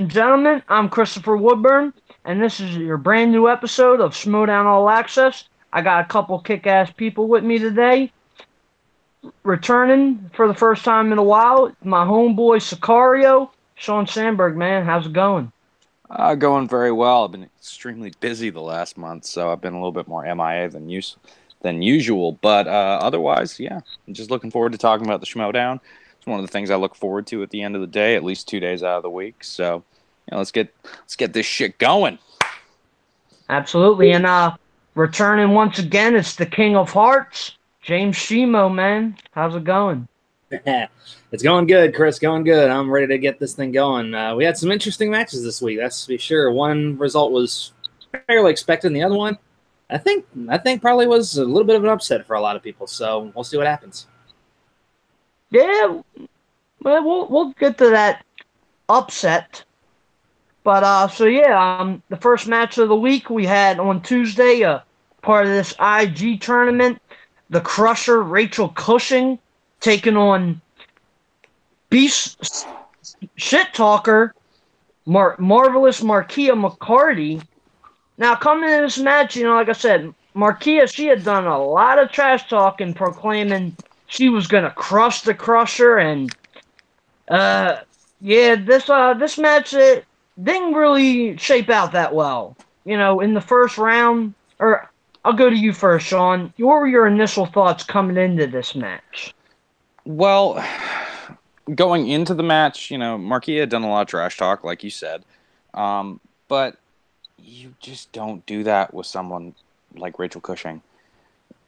and gentlemen, I'm Christopher Woodburn, and this is your brand new episode of Schmoedown All Access. I got a couple kick-ass people with me today. Returning for the first time in a while, my homeboy Sicario, Sean Sandberg, man. How's it going? Going very well. I've been extremely busy the last month, so I've been a little bit more MIA than usual. But otherwise, yeah, I'm just looking forward to talking about the Schmoedown. It's one of the things I look forward to at the end of the day, at least 2 days out of the week. So, let's get this shit going. Absolutely, and returning once again, it's the King of Hearts, James Shimo, man. How's it going? It's going good, Chris. Going good. I'm ready to get this thing going. We had some interesting matches this week. That's to be sure. One result was fairly expected, and the other one, I think probably was a little bit of an upset for a lot of people. So we'll see what happens. Yeah, well, we'll get to that upset. But the first match of the week we had on Tuesday, part of this IG tournament, the Crusher Rachel Cushing taking on Beast Shit Talker Marvelous Markia McCarty. Now coming into this match, like I said, Markia, she had done a lot of trash talking, proclaiming she was gonna crush the Crusher, and this match it didn't really shape out that well. In the first round, or I'll go to you first, Sean. What were your initial thoughts coming into this match? Well, going into the match, Marquia had done a lot of trash talk, like you said. But you just don't do that with someone like Rachel Cushing.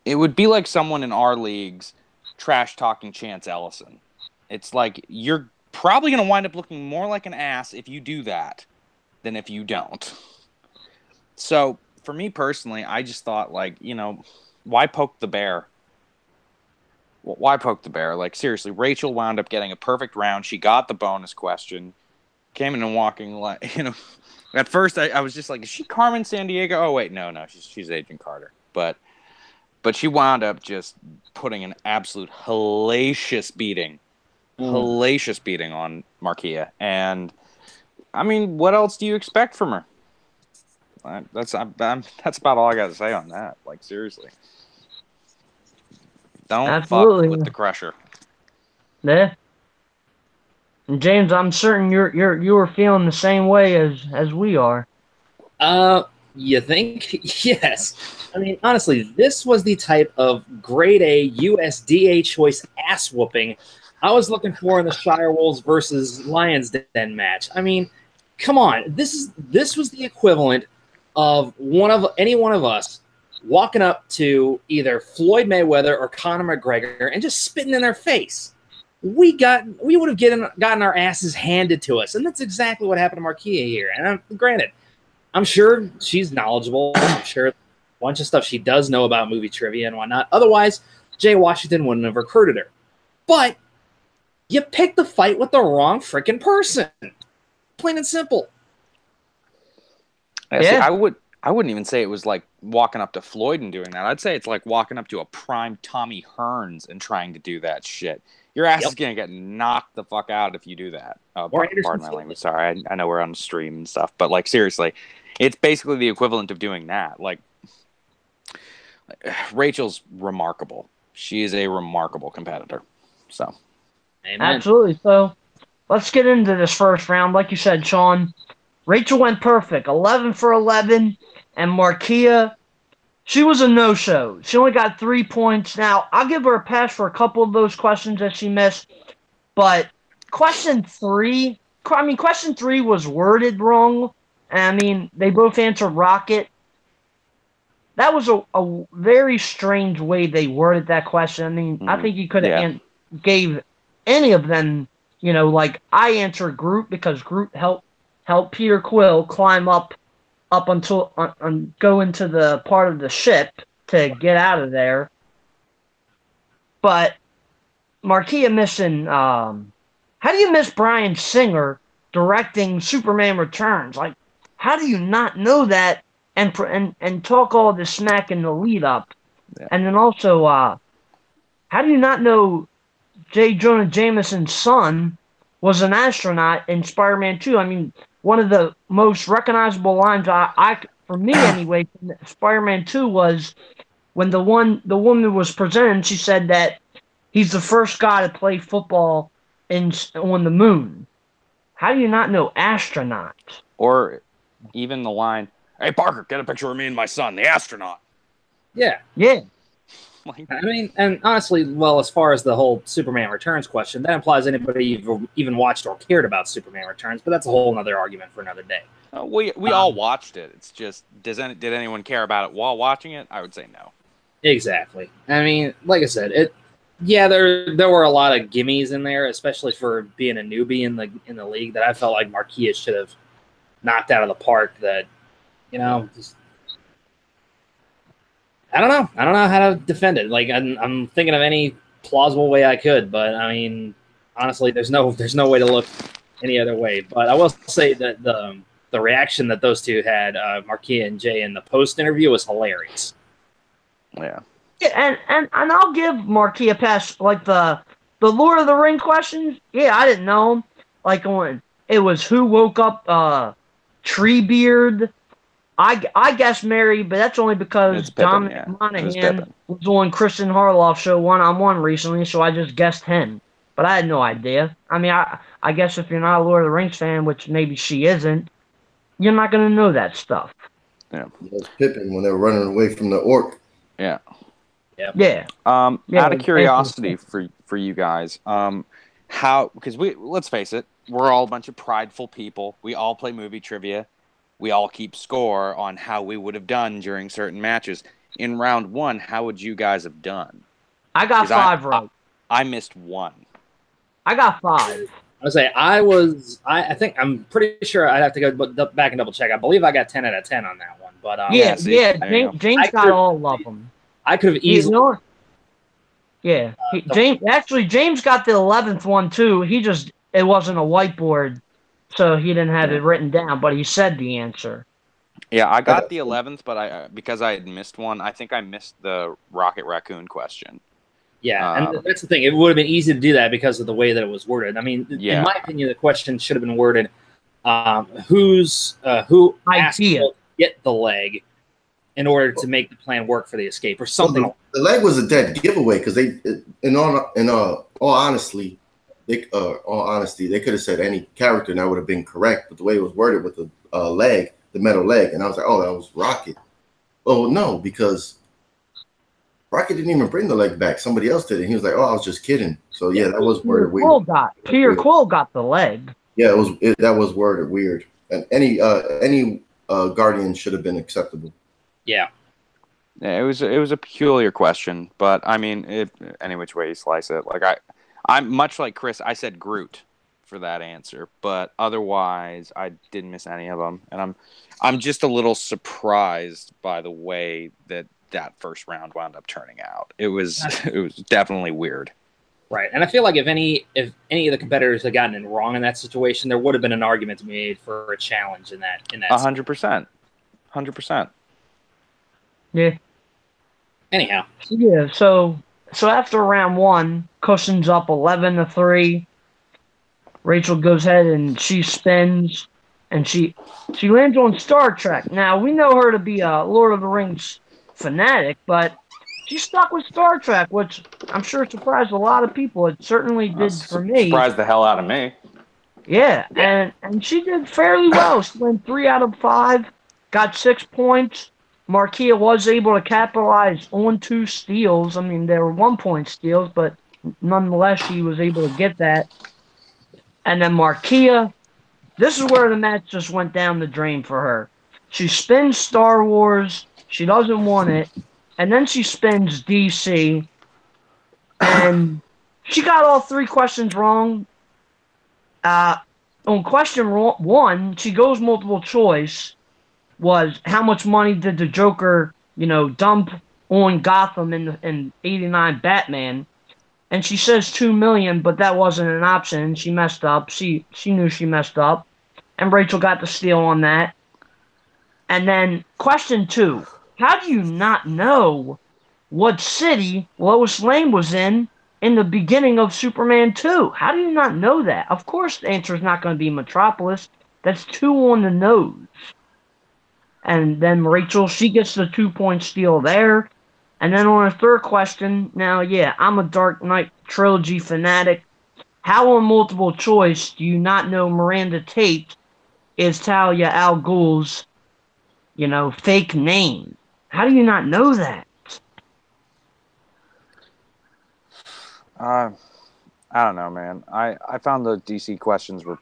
It would be like someone in our leagues trash talking Chance Ellison. It's like you're probably going to wind up looking more like an ass if you do that than if you don't. So, for me personally, I just thought, why poke the bear? Why poke the bear? Like, seriously, Rachel wound up getting a perfect round. She got the bonus question. Came in and walking, at first I was just like, is she Carmen Sandiego? Oh, wait, no, she's Agent Carter. But she wound up just putting an absolute hellacious beating on Marquia. And, I mean, what else do you expect from her? That's about all I got to say on that. Like, seriously. Don't fuck with the Crusher. Yeah. And James, I'm certain you were feeling the same way as we are. You think? Yes. I mean, honestly, this was the type of grade A USDA choice ass whooping I was looking for in the Shire Wolves versus Lions Den match. I mean, come on. This was the equivalent of any one of us walking up to either Floyd Mayweather or Conor McGregor and just spitting in their face. We would have gotten our asses handed to us, and that's exactly what happened to Marquia here. And granted, I'm sure she's knowledgeable. I'm sure a bunch of stuff she does know about movie trivia and whatnot. Otherwise, Jay Washington wouldn't have recruited her. But you picked the fight with the wrong freaking person. Plain and simple. Yeah. See, I wouldn't even say it was like walking up to Floyd and doing that. I'd say it's like walking up to a prime Tommy Hearns and trying to do that shit. Your ass is going to get knocked the fuck out if you do that. Pardon my language. Sorry, I know we're on stream and stuff. But, like, seriously, it's basically the equivalent of doing that. Like, Rachel's remarkable. She is a remarkable competitor. So, amen. Absolutely. So, let's get into this first round. Like you said, Sean, Rachel went perfect. 11 for 11. And Marquia, she was a no-show. She only got 3 points. Now, I'll give her a pass for a couple of those questions that she missed. But question three was worded wrong. I mean, they both answered Rocket. That was a very strange way they worded that question. I mean, I think you could have gave any of them, like I answered Groot because Groot helped Peter Quill climb up until go into the part of the ship to get out of there. But Marquia missing. How do you miss Bryan Singer directing Superman Returns? Like, how do you not know that and talk all this smack in the lead up? Yeah. And then also, how do you not know J. Jonah Jameson's son was an astronaut in Spider-Man 2. I mean, one of the most recognizable lines, for me anyway, from Spider-Man 2 was when the woman was presented, she said that he's the first guy to play football on the moon. How do you not know astronaut? Or even the line, "Hey Parker, get a picture of me and my son, the astronaut." Yeah. Yeah. Like, I mean, and honestly, well, as far as the whole Superman Returns question, that implies anybody you've even watched or cared about Superman Returns, but that's a whole other argument for another day. we all watched it. It's just, did anyone care about it while watching it? I would say no. Exactly. I mean, like I said, there were a lot of gimmies in there, especially for being a newbie in the league, that I felt like Marquia should have knocked out of the park. That, just, I don't know. I don't know how to defend it. Like, I'm thinking of any plausible way I could, but I mean, honestly, there's no way to look any other way. But I will say that the reaction that those two had, Marquia and Jay, in the post interview was hilarious. Yeah. Yeah, and I'll give Marquis a pass. Like the Lord of the Ring questions, yeah, I didn't know them. Like when it was who woke up Treebeard. I guess Mary, but that's only because Dominic Monaghan was on Kristen Harloff's show one-on-one recently, so I just guessed him. But I had no idea. I mean, I guess if you're not a Lord of the Rings fan, which maybe she isn't, you're not going to know that stuff. Yeah. It was Pippin when they were running away from the orc. Yeah. Yeah. Out of curiosity for you guys, because let's face it, we're all a bunch of prideful people. We all play movie trivia. We all keep score on how we would have done during certain matches. In round 1, how would you guys have done? I got 5 right. I missed 1. I got 5. I would say I think I'm pretty sure I'd have to go back and double check. I believe I got 10 out of 10 on that one. But James got all of them. I could have easily. James got the 11th one too. It wasn't a whiteboard, so he didn't have it written down, but he said the answer. Yeah, I got the 11th, but because I had missed one, I think I missed the Rocket Raccoon question. Yeah, and that's the thing. It would have been easy to do that because of the way that it was worded. I mean, in my opinion, the question should have been worded, who asked to get the leg in order to make the plan work for the escape, or something. Well, the leg was a dead giveaway because in all honesty, they could have said any character and that would have been correct. But the way it was worded with the leg, the metal leg, and I was like, oh, that was Rocket. Oh no, because Rocket didn't even bring the leg back. Somebody else did it. He was like, oh, I was just kidding. So yeah, that was worded weird. Peter Quill got the leg. Yeah, that was worded weird. And any Guardian should have been acceptable. Yeah. Yeah, it was a peculiar question, but I mean, any which way you slice it, like I'm much like Chris. I said Groot for that answer, but otherwise, I didn't miss any of them, and I'm just a little surprised by the way that first round wound up turning out. It was definitely weird. Right, and I feel like if any of the competitors had gotten it wrong in that situation, there would have been an argument to be made for a challenge in that. 100%, 100%. Yeah. Anyhow. Yeah. So after round 1, Cushion's up 11-3. Rachel goes ahead and she spins, and she lands on Star Trek. Now we know her to be a Lord of the Rings fanatic, but she stuck with Star Trek, which I'm sure surprised a lot of people. It certainly did for me. Surprised the hell out of me. Yeah, and she did fairly well. She went 3 out of 5, got 6 points. Marquia was able to capitalize on 2 steals. I mean, they were 1-point steals, but nonetheless, she was able to get that. And then Marquia, this is where the match just went down the drain for her. She spins Star Wars. She doesn't want it. And then she spins DC. And she got all 3 questions wrong. On question 1, she goes multiple choice. Was how much money did the Joker, dump on Gotham in '89 Batman? And she says $2 million, but that wasn't an option. She messed up. She knew she messed up, and Rachel got the steal on that. And then question 2: how do you not know what city Lois Lane was in in the beginning of Superman 2. How do you not know that? Of course the answer is not going to be Metropolis. That's too on the nose. And then Rachel, she gets the 2-point steal there. And then on her third question, now, yeah, I'm a Dark Knight trilogy fanatic. How on multiple choice do you not know Miranda Tate is Talia al Ghul's, fake name? How do you not know that? I don't know, man. I found the DC questions were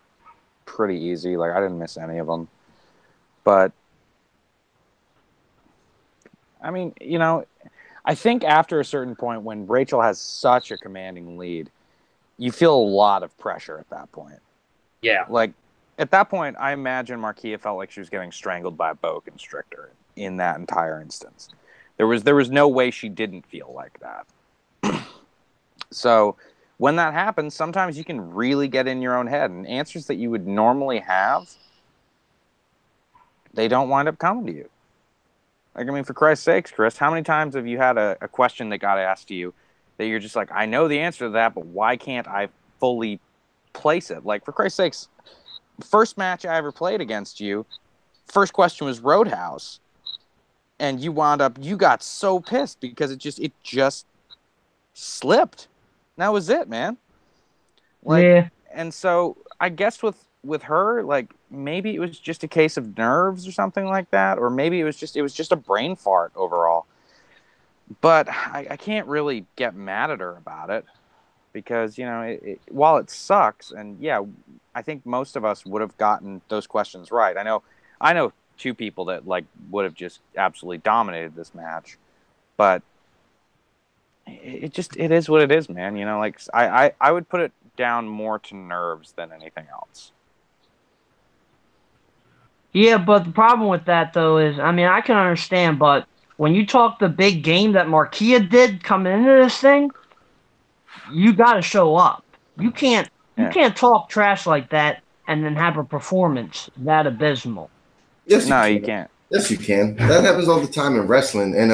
pretty easy. Like, I didn't miss any of them. But, I mean, I think after a certain point when Rachel has such a commanding lead, you feel a lot of pressure at that point. Yeah. Like, at that point, I imagine Marquia felt like she was getting strangled by a boa constrictor in that entire instance. There was no way she didn't feel like that. So when that happens, sometimes you can really get in your own head, and answers that you would normally have, they don't wind up coming to you. Like, I mean, for Christ's sakes, Chris, how many times have you had a question that got asked to you that you're just like, I know the answer to that, but why can't I fully place it? Like, for Christ's sakes, first match I ever played against you, first question was Roadhouse, and you got so pissed because it just slipped. That was it, man. Like, yeah. And so I guess with her, like, maybe it was just a case of nerves or something like that, or maybe it was just a brain fart overall. But I can't really get mad at her about it because, while it sucks, and yeah, I think most of us would have gotten those questions right. I know two people that like would have just absolutely dominated this match, but it is what it is, man. Like, I would put it down more to nerves than anything else. Yeah, but the problem with that, though, is, I mean, I can understand, but when you talk the big game that Marquia did coming into this thing, you got to show up. You can't talk trash like that and then have a performance that abysmal. Yes, you can't. Yes, you can. That happens all the time in wrestling. And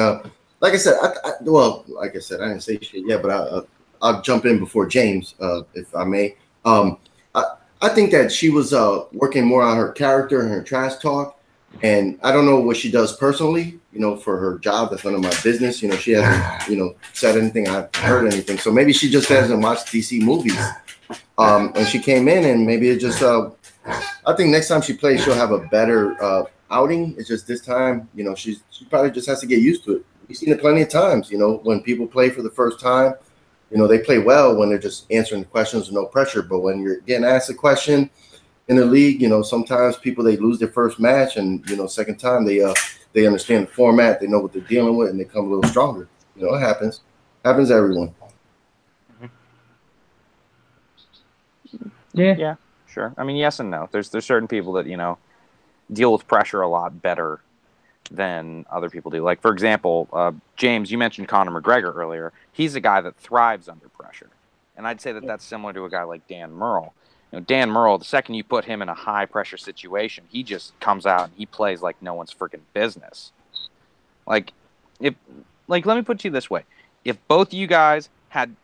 like I said, I didn't say shit yet, but I'll jump in before James, if I may. I think that she was working more on her character and her trash talk. And I don't know what she does personally, for her job. That's none of my business. She hasn't, said anything. I've heard anything. So maybe she just hasn't watched DC movies. And she came in, and maybe it just, I think next time she plays, she'll have a better outing. It's just this time, she probably just has to get used to it. We've seen it plenty of times, when people play for the first time, they play well when they're just answering the questions with no pressure. But when you're getting asked a question in the league, sometimes people, they lose their first match, and, second time they understand the format, they know what they're dealing with, and they come a little stronger. It happens. Happens to everyone. Yeah, sure. I mean, yes and no. There's certain people that, deal with pressure a lot better than other people do. Like, for example, James, you mentioned Conor McGregor earlier. He's a guy that thrives under pressure. And I'd say that that's similar to a guy like Dan Murrell. Dan Murrell, the second you put him in a high-pressure situation, he just comes out and he plays like no one's freaking business. Let me put it to you this way. If both you guys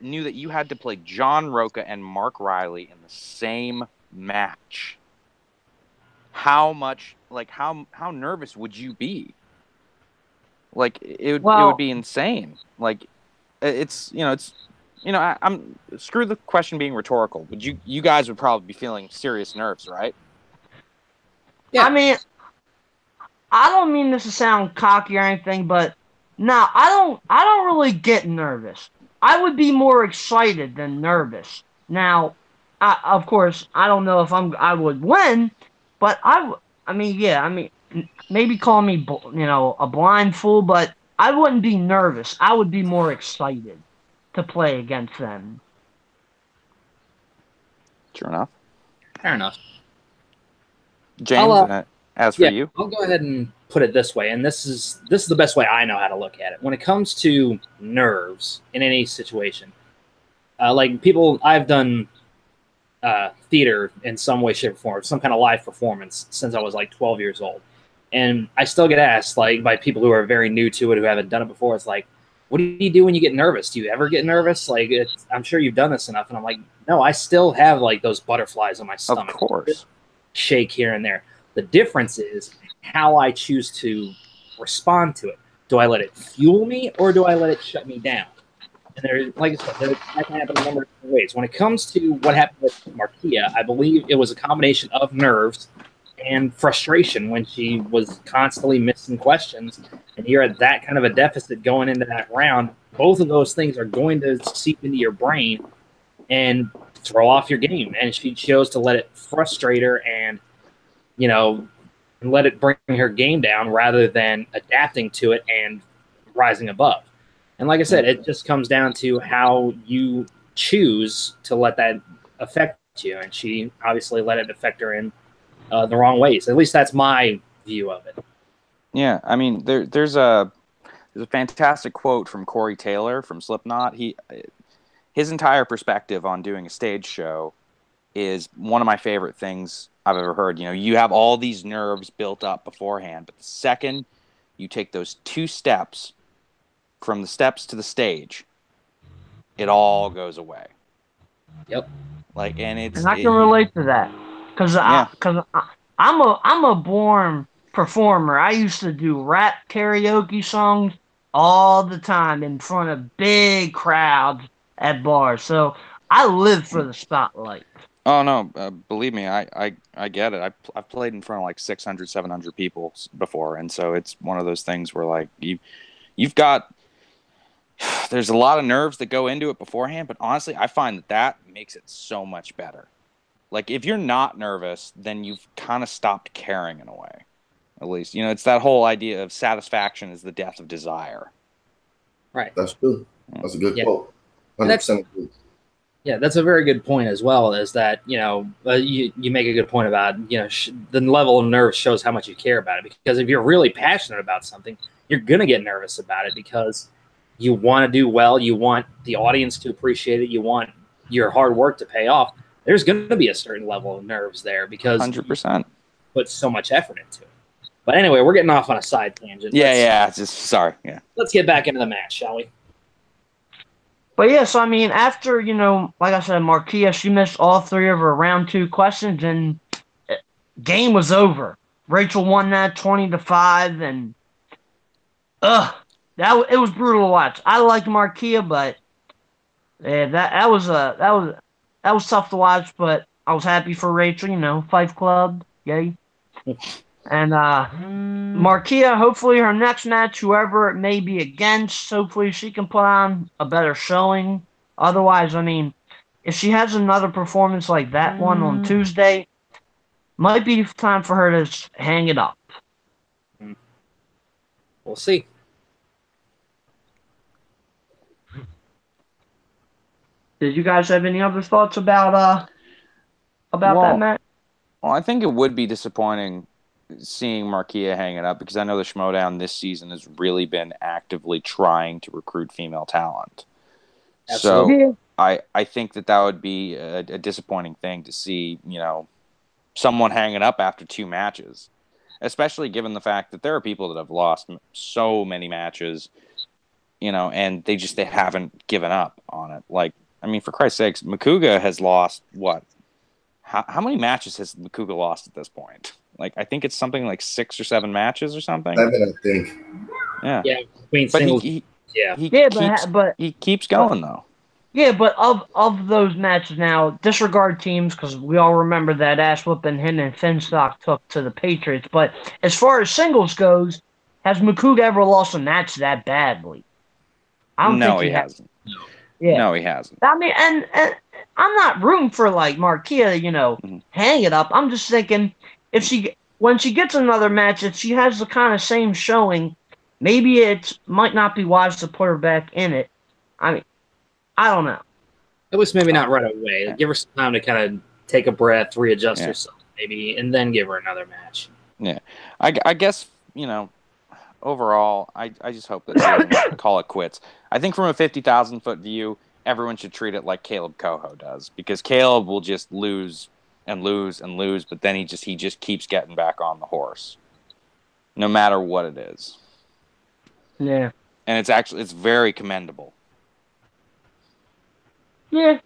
knew that you had to play John Roca and Mark Riley in the same match, how nervous would you be? Like, it would be insane. Like, I'm screw the question being rhetorical, but you guys would probably be feeling serious nerves, right? Yeah. I mean, I don't mean this to sound cocky or anything, but no, I don't really get nervous. I would be more excited than nervous. Now, of course, I don't know if I would win, but maybe call me, a blind fool, but I wouldn't be nervous. I would be more excited to play against them. Sure enough. Fair enough. James, as for you, I'll go ahead and put it this way, and this is the best way I know how to look at it. When it comes to nerves in any situation, I've done theater in some way, shape, or form, some kind of live performance since I was like 12 years old. And I still get asked, like, by people who are very new to it, who haven't done it before, it's like, what do you do when you get nervous? Do you ever get nervous? Like, I'm sure you've done this enough. And I'm like, no, I still have like those butterflies on my stomach. Of course. Shake here and there. The difference is how I choose to respond to it. Do I let it fuel me or do I let it shut me down? And there, like I said, that can happen a number of different ways. When it comes to what happened with Marquia, I believe it was a combination of nerves and frustration when she was constantly missing questions. And you're at that kind of a deficit going into that round. Both of those things are going to seep into your brain and throw off your game. And she chose to let it frustrate her and, you know, let it bring her game down rather than adapting to it and rising above. And like I said, it just comes down to how you choose to let that affect you. And she obviously let it affect her in the wrong ways. At least that's my view of it. Yeah, I mean, there's a fantastic quote from Corey Taylor from Slipknot. His entire perspective on doing a stage show is one of my favorite things I've ever heard. You know, you have all these nerves built up beforehand, but the second you take those 2 steps from the steps to the stage, it all goes away. Yep. Like, and I can relate to that because I'm a born performer. I used to do rap karaoke songs all the time in front of big crowds at bars. So I live for the spotlight. Oh no, believe me, I get it. I've played in front of like 600, 700 people before, and so it's one of those things where like you've got. There's a lot of nerves that go into it beforehand, but honestly, I find that makes it so much better. Like, if you're not nervous, then you've kind of stopped caring in a way. At least, you know, it's that whole idea of satisfaction is the death of desire. Right. That's true. That's a good quote. 100% agree. Yeah, that's a very good point as well, is that, you know, you make a good point about, you know, the level of nerves shows how much you care about it. Because if you're really passionate about something, you're going to get nervous about it because you want to do well. You want the audience to appreciate it. You want your hard work to pay off. There's going to be a certain level of nerves there because 100%. you put so much effort into it. But anyway, we're getting off on a side tangent. Let's get back into the match, shall we? But yeah, so I mean, after, you know, like I said, Marquia, she missed all 3 of her round 2 questions, and game was over. Rachel won that 20-5, and it was brutal to watch. I liked Marquia, but yeah, that was tough to watch. But I was happy for Rachel. You know, Fight Club, yay. And Marquia, hopefully her next match, whoever it may be against, hopefully she can put on a better showing. Otherwise, I mean, if she has another performance like that one on Tuesday, might be time for her to hang it up. We'll see. Did you guys have any other thoughts about that match? Well, I think it would be disappointing seeing Marquia hang it up because I know the Schmoedown this season has really been actively trying to recruit female talent. Absolutely. So I think that would be a disappointing thing to see, you know, someone hanging up after 2 matches, especially given the fact that there are people that have lost so many matches, you know, and they haven't given up on it. Like, I mean, for Christ's sakes, Makuga has lost what? How many matches has Makuga lost at this point? Like, I think it's something like 6 or 7 matches or something. 7, I think. Yeah. Yeah. Between But singles. he keeps going though. Yeah, but of those matches now, disregard teams because we all remember that ass whooping him and Finstock took to the Patriots. But as far as singles goes, has Makuga ever lost a match that badly? I don't think he hasn't. Yeah. No, he hasn't. I mean, and I'm not rooting for like Marquia, you know, hang it up. I'm just thinking when she gets another match, if she has the kind of same showing, maybe it might not be wise to put her back in it. I mean, I don't know. At least maybe not right away. Yeah. Give her some time to kind of take a breath, readjust herself, maybe, and then give her another match. Yeah, I guess, you know, overall, I just hope that they call it quits. I think from a 50,000-foot view, everyone should treat it like Caleb Coho does, because Caleb will just lose and lose and lose, but then he just keeps getting back on the horse, no matter what it is. Yeah. and it's very commendable. Yeah,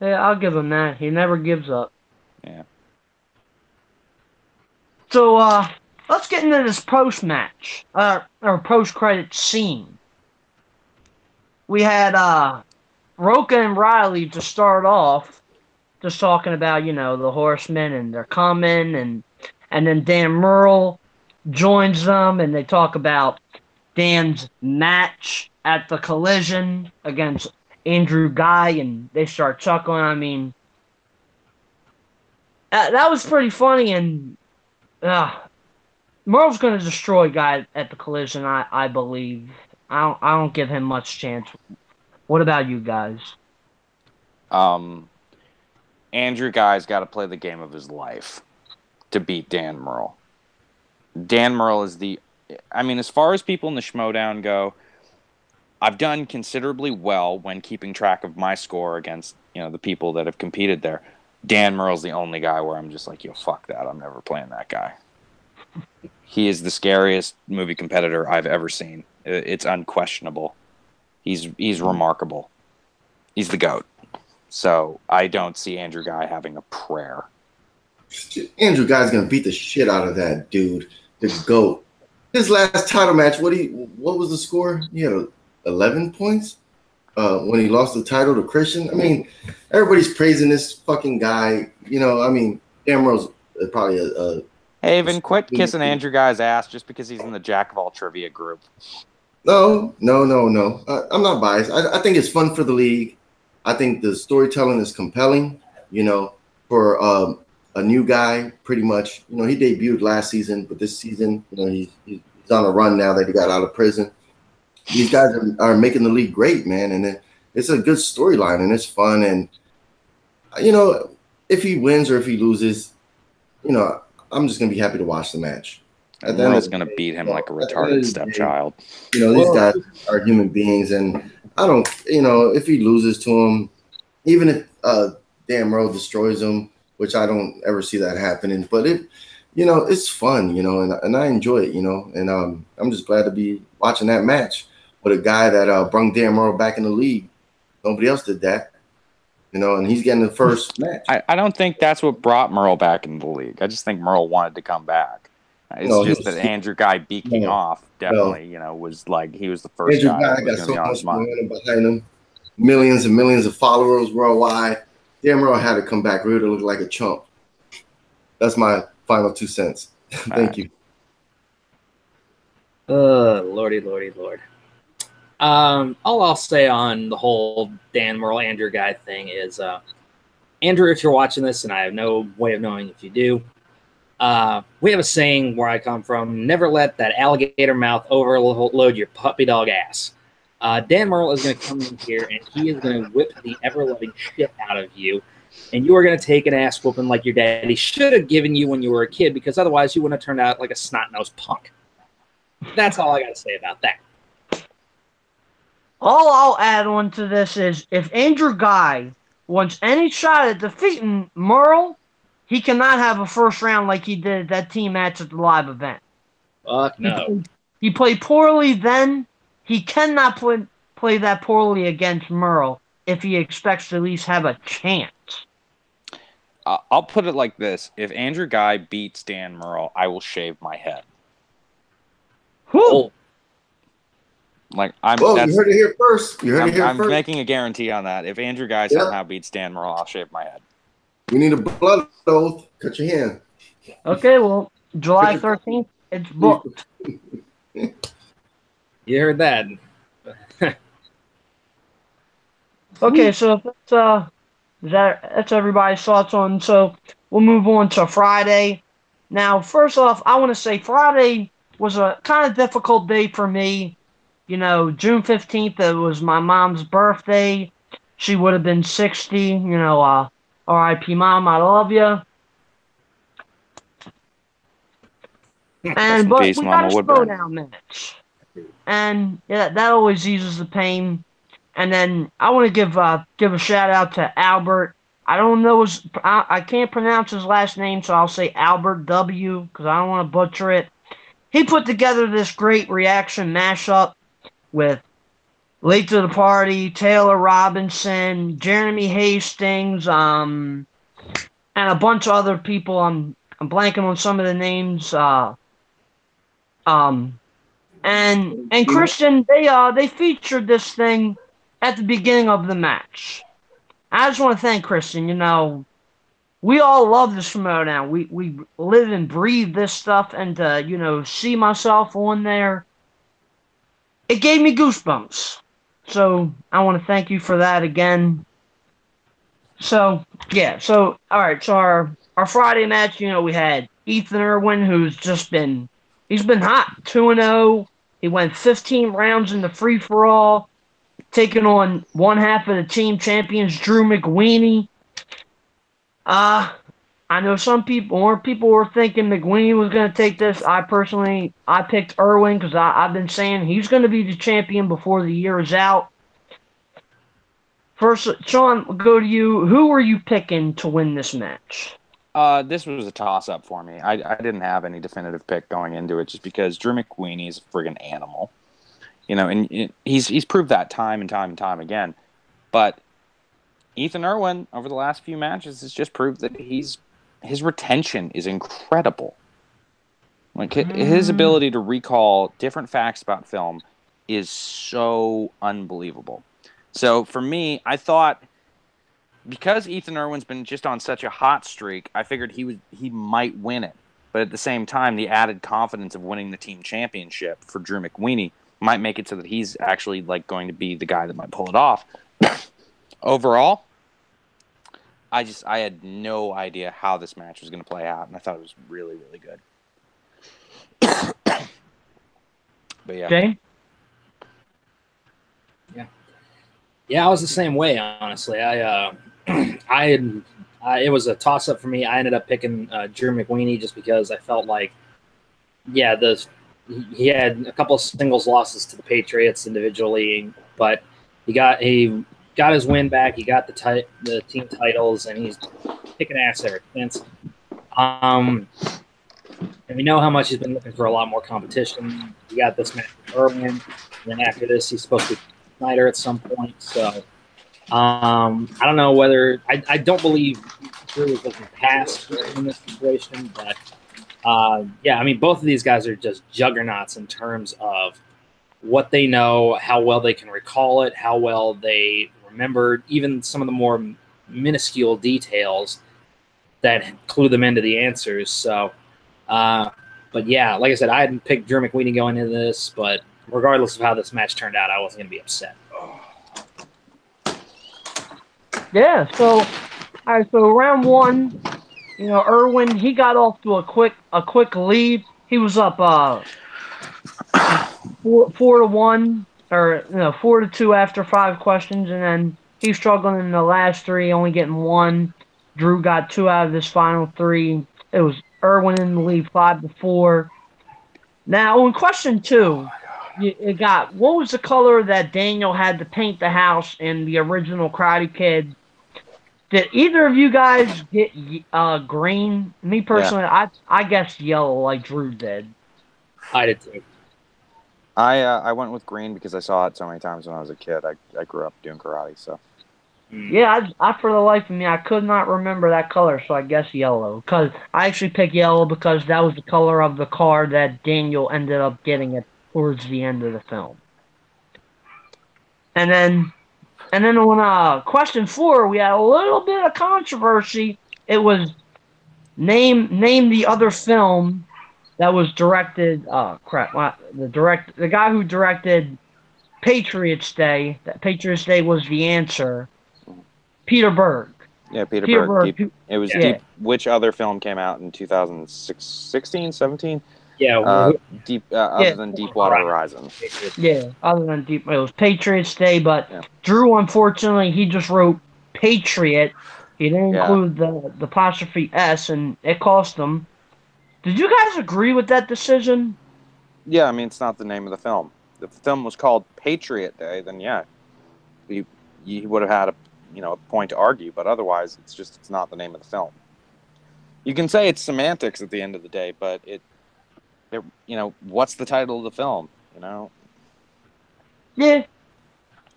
I'll give him that. He never gives up. Yeah. So, let's get into this post-match, or post-credit scene. We had, Roca and Riley to start off, just talking about, the Horsemen, and they're coming, and then Dan Murrell joins them, and they talk about Dan's match at the Collision against Andrew Guy, and they start chuckling. I mean, that was pretty funny, and Murrell's going to destroy Guy at the Collision, I believe. I don't give him much chance. What about you guys? Andrew Guy's got to play the game of his life to beat Dan Murrell. Dan Murrell is as far as people in the Schmoedown go, I've done considerably well when keeping track of my score against, the people that have competed there. Dan Murrell's the only guy where I'm just like, yo, fuck that. I'm never playing that guy. He is the scariest movie competitor I've ever seen. It's unquestionable. He's remarkable. He's the GOAT. So I don't see Andrew Guy having a prayer. Andrew Guy's gonna beat the shit out of that dude. The GOAT. His last title match, what was the score? He had 11 points when he lost the title to Christian. I mean, everybody's praising this fucking guy. Dan Murrell's probably a Haven, quit kissing Andrew Guy's ass just because he's in the Jack of All Trivia group. No. I'm not biased. I think it's fun for the league. I think the storytelling is compelling, for a new guy, pretty much. He debuted last season, but this season, he's on a run now that he got out of prison. These guys are making the league great, man, and it's a good storyline, and it's fun. And, if he wins or if he loses, I'm just going to be happy to watch the match. Murrell's going to beat him like a retarded stepchild. These guys are human beings, and I don't, if he loses to him, even if Dan Murrell destroys him, which I don't ever see that happening, but it's fun, and I enjoy it, and I'm just glad to be watching that match with a guy that brung Dan Murrell back in the league. Nobody else did that, and he's getting the first match. I don't think that's what brought Murrell back into the league. I just think Murrell wanted to come back. It's just that Andrew Guy beaking off definitely, was like he was the first Andrew guy. Guy got so much momentum behind him, millions and millions of followers worldwide. Dan Murrell had to come back really to look like a chump. That's my final 2 cents. Thank you. Lordy. All I'll say on the whole Dan Murrell Andrew Guy thing is, Andrew, if you're watching this, and I have no way of knowing if you do, we have a saying where I come from: never let that alligator mouth overload your puppy dog ass. Dan Murrell is going to come in here, and he is going to whip the ever-loving shit out of you, and you are going to take an ass whooping like your daddy should have given you when you were a kid, because otherwise you wouldn't have turned out like a snot-nosed punk. That's all I got to say about that. All I'll add on to this is, if Andrew Guy wants any shot at defeating Murrell, he cannot have a first round like he did at that team match at the live event. Fuck no. He played poorly then. He cannot play that poorly against Murrell if he expects to at least have a chance. I'll put it like this. If Andrew Guy beats Dan Murrell, I will shave my head. Who? You heard it here first. I'm making a guarantee on that. If Andrew Guy somehow beats Dan Murrell, I'll shave my head. We need a blood oath. Cut your hand. Okay, well, July 13th, it's booked. You heard that. Okay, so that's everybody's thoughts on. So we'll move on to Friday. Now, first off, I want to say Friday was a kind of difficult day for me. June 15th, it was my mom's birthday. She would have been 60. R.I.P. Mom, I love you. But Peace, we Mama got a Schmoedown match. And yeah, that always eases the pain. And then I want to give a shout out to Albert. I don't know I can't pronounce his last name, so I'll say Albert W, because I don't want to butcher it. He put together this great reaction mashup with Late to the Party, Taylor Robinson, Jeremy Hastings, and a bunch of other people. I'm blanking on some of the names. And Christian, they featured this thing at the beginning of the match. I just want to thank Christian. You know, we all love the Schmoedown. We live and breathe this stuff, and you know, see myself on there, it gave me goosebumps. So I want to thank you for that again. So yeah, so all right, so our Friday match, you know, we had Ethan Irwin, who's just been he's been hot, 2-0. He went 15 rounds in the free for all, taking on one half of the team champions, Drew McWeeny. I know more people were thinking McWeeny was going to take this. I picked Irwin because I've been saying he's going to be the champion before the year is out. First, Sean, we'll go to you. Who were you picking to win this match? This was a toss-up for me. I didn't have any definitive pick going into it just because Drew McWeeny is a friggin' animal. You know, and he's proved that time and time and time again. But Ethan Irwin, over the last few matches, has just proved that his retention is incredible. Like, his ability to recall different facts about film is so unbelievable. So, for me, I thought, because Ethan Irwin's been just on such a hot streak, I figured he might win it. But at the same time, the added confidence of winning the team championship for Drew McWeeny might make it so that he's actually like going to be the guy that might pull it off. Overall, I had no idea how this match was going to play out, and I thought it was really, really good. But yeah. Jay? Yeah, I was the same way, honestly. It was a toss-up for me. I ended up picking Drew McWeeny just because I felt like, yeah, he had a couple of singles losses to the Patriots individually, but he got his win back. He got the team titles, and he's kicking ass ever since. And we know how much he's been looking for a lot more competition. He got this match with Irwin, and then after this, he's supposed to be Snyder at some point. So I don't know whether I don't believe Drew is looking past in this situation, but yeah, I mean, both of these guys are just juggernauts in terms of what they know, how well they can recall it, how well they remember even some of the more minuscule details that clue them into the answers. So, but yeah, like I said, I hadn't picked Drew McWeeny going into this, but regardless of how this match turned out, I wasn't going to be upset. Yeah, so all right, so round one, you know, Irwin, he got off to a quick lead. He was up 4-1, or 4-2 after 5 questions, and then he's struggling in the last 3, only getting 1. Drew got 2 out of his final 3. It was Irwin in the lead 5-4. Now on question 2, it got, what was the color that Daniel had to paint the house in the original Karate Kid? Did either of you guys get green? Me personally, yeah. I guessed yellow like Drew did. I did too. I went with green because I saw it so many times when I was a kid. I grew up doing karate, so. Yeah, I for the life of me, I could not remember that color, so I guess yellow. Because I actually picked yellow because that was the color of the car that Daniel ended up getting it towards the end of the film. And then on question 4, we had a little bit of controversy. It was name the other film that was directed. The guy who directed Patriots Day. That Patriots Day was the answer. Peter Berg. Yeah, Peter Berg. It was Deep. Which other film came out in 2016, 17? Yeah, other than Deepwater Horizon. Yeah, other than it was Patriots Day, but Drew, unfortunately, he just wrote Patriot. He didn't include the apostrophe S, and it cost him. Did you guys agree with that decision? Yeah, I mean, it's not the name of the film. If the film was called Patriot Day, then yeah, you would have had a point to argue, but otherwise, it's not the name of the film. You can say it's semantics at the end of the day, but what's the title of the film? Yeah.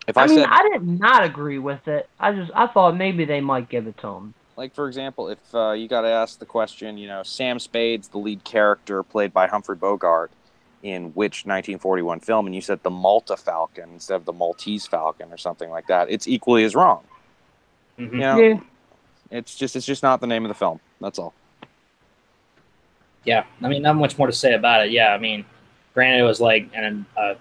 If I mean, said, I did not agree with it. I thought maybe they might give it to him. like, for example, if you got to ask the question, Sam Spade's the lead character played by Humphrey Bogart in which 1941 film, and you said the Malta Falcon instead of the Maltese Falcon or something like that, it's equally as wrong. Mm-hmm. Yeah. It's just not the name of the film. That's all. Yeah, I mean, not much more to say about it. Yeah, I mean, granted, it was like a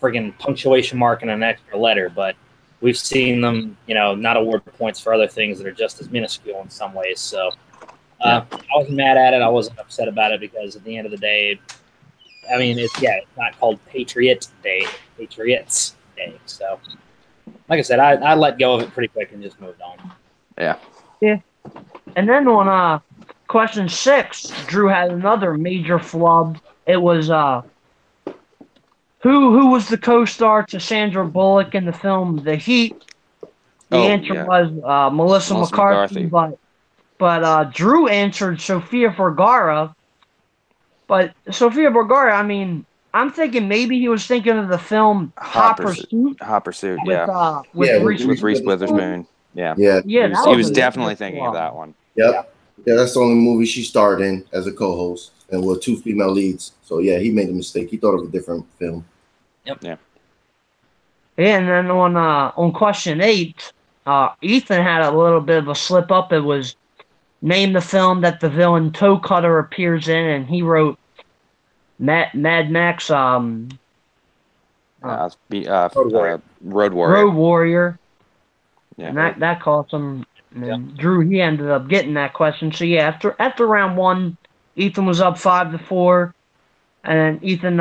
friggin' punctuation mark and an extra letter, but we've seen them, not award points for other things that are just as minuscule in some ways. So I wasn't mad at it. I wasn't upset about it because at the end of the day, I mean, it's not called Patriot Day, it's Patriots Day. So, like I said, I let go of it pretty quick and just moved on. Yeah. Yeah. And then on question 6, Drew had another major flub. It was who was the co-star to Sandra Bullock in the film The Heat? The answer was Melissa McCarthy, but Drew answered Sofia Vergara. But Sofia Vergara, I mean, I'm thinking maybe he was thinking of the film Hot Pursuit. Hot Pursuit, with Reese Witherspoon. Yeah. He was definitely thinking of that one. Yep. Yeah, that's the only movie she starred in as a co-host, and with 2 female leads. So yeah, he made a mistake. He thought of a different film. Yep. Yeah. Yeah, and then on question 8, Ethan had a little bit of a slip up. It was name the film that the villain Toe Cutter appears in, and he wrote Mad Max. Road Warrior. Road Warrior. Yeah. And that cost him. And Drew, he ended up getting that question. So yeah, after round 1, Ethan was up 5-4, and then Ethan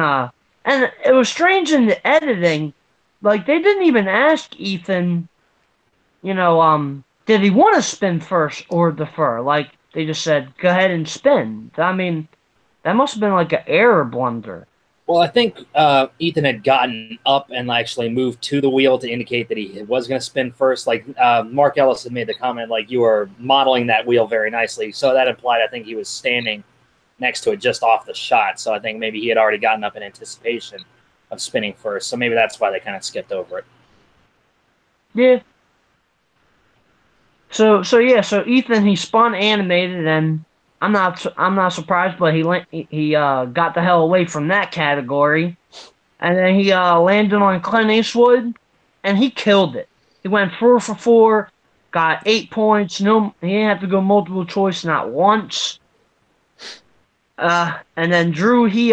and it was strange in the editing, like they didn't even ask Ethan, did he want to spin first or defer? Like they just said, go ahead and spin. I mean, that must have been like an error blunder. Well, I think Ethan had gotten up and actually moved to the wheel to indicate that he was going to spin first. Like Mark Ellis had made the comment, like you were modeling that wheel very nicely. So that implied, I think he was standing next to it just off the shot. So I think maybe he had already gotten up in anticipation of spinning first. So maybe that's why they kind of skipped over it. Yeah. So Ethan, he spun animated, and I'm not surprised, but he got the hell away from that category, and then he landed on Clint Eastwood, and he killed it. He went 4 for 4, got 8 points. No, he didn't have to go multiple choice not once. And then Drew, he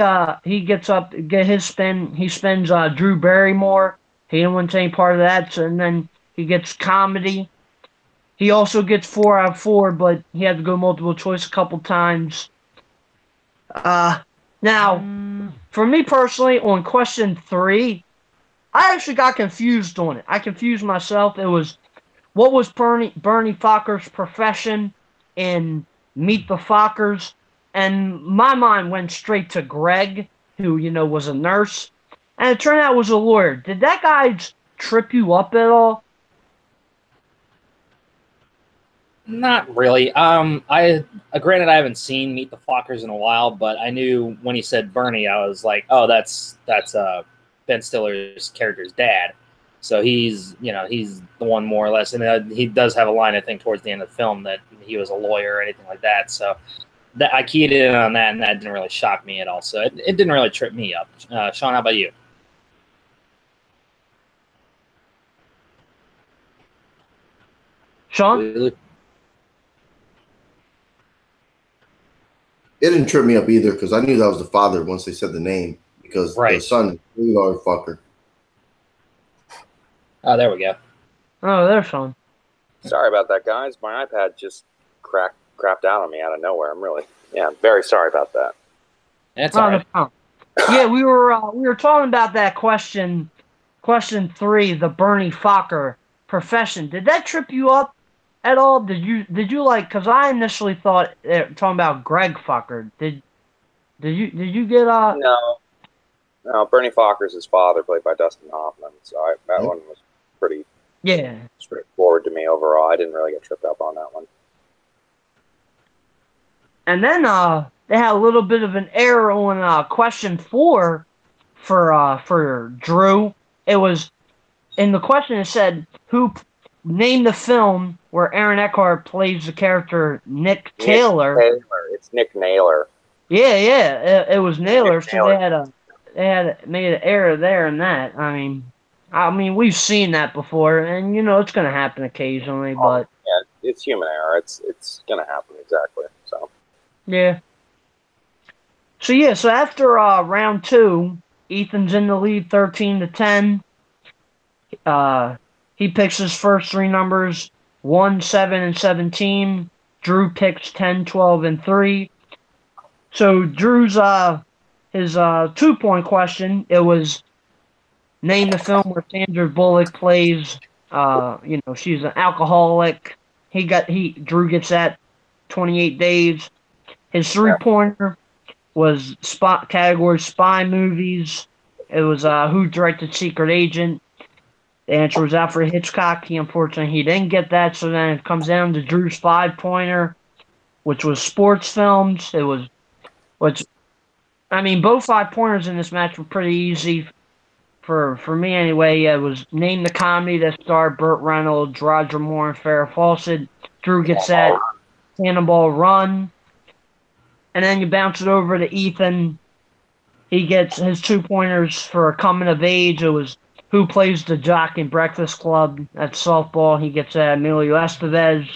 gets up, get his spin. He spins Drew Barrymore. He didn't want any part of that. So, and then he gets comedy. He also gets 4 out of 4, but he had to go multiple choice a couple times. Now, for me personally, on question 3, I actually got confused on it. I confused myself. It was, what was Bernie Focker's profession in Meet the Fockers? And my mind went straight to Greg, who, was a nurse. And it turned out was a lawyer. Did that guy trip you up at all? Not really. Granted, I haven't seen Meet the Fockers in a while, but I knew when he said Bernie, I was like, oh, that's Ben Stiller's character's dad. So he's the one more or less, and he does have a line, I think, towards the end of the film that he was a lawyer or anything like that. So I keyed in on that, and that didn't really shock me at all. So it didn't really trip me up. Sean, how about you? Sean? Really? It didn't trip me up either because I knew that was the father once they said the name because the son is really hard fucker. Oh, there we go. Oh, there's Sean. Sorry about that, guys. My iPad just crapped out on me out of nowhere. I'm very sorry about that. That's all right. Yeah, we were talking about that question 3, the Bernie Focker profession. Did that trip you up at all? Did you like? Because I initially thought talking about Greg Focker. Did you get No, Bernie Focker's his father, played by Dustin Hoffman. So that one was pretty straightforward to me overall. I didn't really get tripped up on that one. And then they had a little bit of an error on question 4 for Drew. It was in the question. It said who named the film where Aaron Eckhart plays the character Nick Taylor. It's Nick Naylor. Yeah. It was Naylor. So Naylor. they had made an error there in that. I mean, we've seen that before, and it's going to happen occasionally, but Yeah, it's human error. It's gonna happen, exactly. So yeah. So after round 2, Ethan's in the lead 13-10. He picks his first 3 numbers, 1, 7, and 17. Drew picks 10, 12, and 3. So Drew's his 2-point question, it was name the film where Sandra Bullock plays she's an alcoholic. Drew gets that 28 days. His 3-pointer was category spy movies. It was who directed Secret Agent. The answer was Alfred Hitchcock. Unfortunately, he didn't get that. So then it comes down to Drew's 5-pointer, which was sports films. Both 5-pointers in this match were pretty easy for me anyway. It was name the comedy that starred Burt Reynolds, Roger Moore, and Farrah Fawcett. Drew gets that. Cannonball Run. And then you bounce it over to Ethan. He gets his 2-pointers for coming of age. It was who plays the jock in Breakfast Club. That's softball. He gets Emilio Estevez.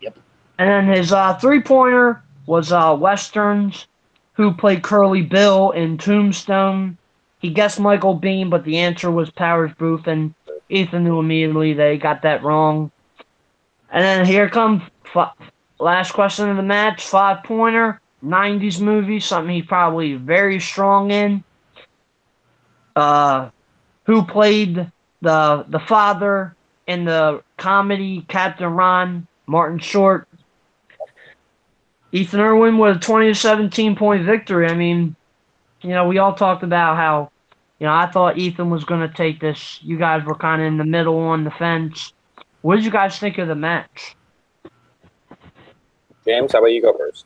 Yep. And then his 3-pointer was westerns. Who played Curly Bill in Tombstone. He guessed Michael Biehn, but the answer was Powers Booth, and Ethan knew immediately they got that wrong. And then here comes last question of the match, 5-pointer. 90s movie, something he's probably very strong in. Who played the father in the comedy Captain Ron, Martin Short. Ethan Irwin with a 20-17-point victory. We all talked about how, I thought Ethan was going to take this. You guys were kind of in the middle on the fence. What did you guys think of the match? James, how about you go first?